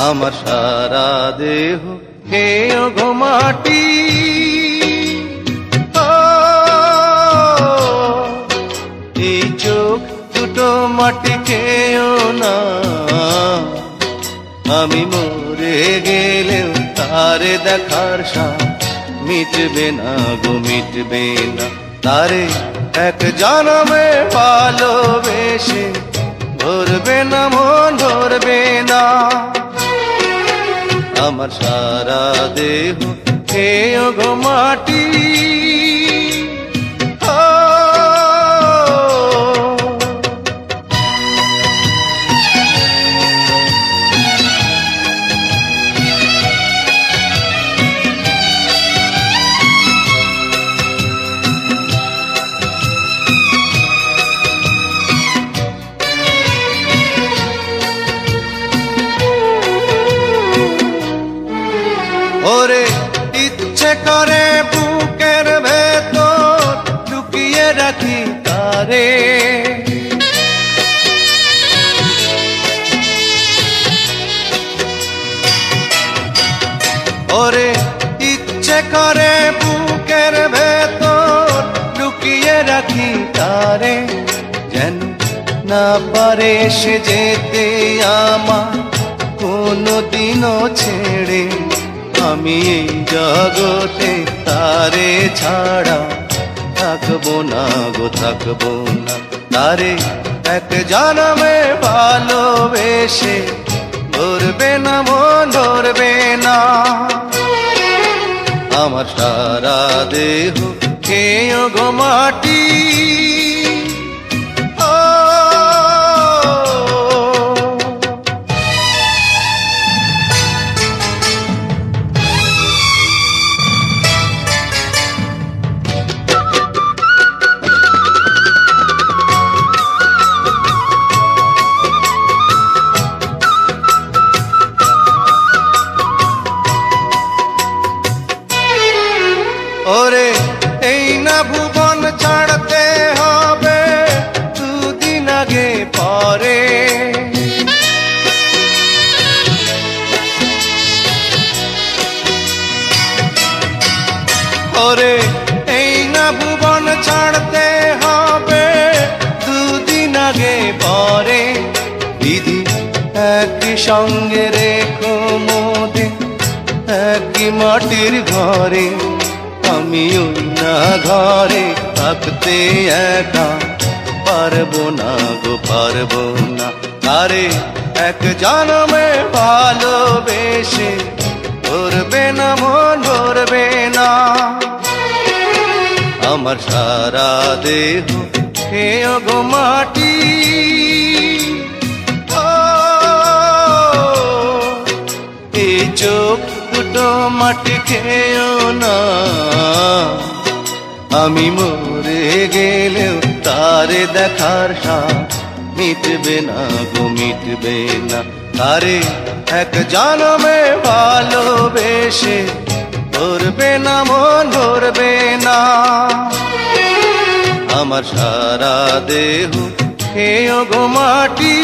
আমার সারা দেহ খেয়েও গো মাটি। এই চোখ দুটো মাটি খেয়েও না, আমি মরে গেলেও তারে দেখার সাথ মিটবে না গো, মিটবে না। তারে এক জনমে ভালোবেসে ধরবে না মন, ধরবে না। আমার সারা দেহ খেয়েও গো মাটি। ওরে ইচ্ছে করে বুকের ভেতর লুকিয়ে রাখি তারে, ওরে ইচ্ছে করে বুকের ভেতর লুকিয়ে রাখি তারে। যেন না পারে সে যেতে আমার কোনদিনও ছেড়ে, আমি এই জগতে তারে ছাড়া থাকবো না গো, থাকবো না। তারে এক জনমে ভালোবেসে ধরবে না মন, ধরবে না। আমার সারা দেহ খেয়েও গো মাটি। ওরে এই না ভুবন ছাড়তে হবে দুদিন আগে পরে, ওরে এই না ভুবন ছাড়তে হবে দুদিন আগে পরে। দিদি একই সঙ্গে রেখো মোদে একই মাটির ঘরে, আমি ওই না ঘরে থাকতে একা পারবো না গো, পারবো না। তারে এক জনমে ভালোবেসে ধরবে না মন, ধরবে না। আমার সারা দেহ খেয়েও গো মাটি। এই চোখ দুটো মাটি খেয়েও না, আমি মরে গেলেও তারে দেখার সাথ মিটবে না গো, মিটবে না। তারে এক জনমে ভালোবেসে ধরবে না মন, ধরবে না। আমার সারা দেহ খেয়েও গো মাটি।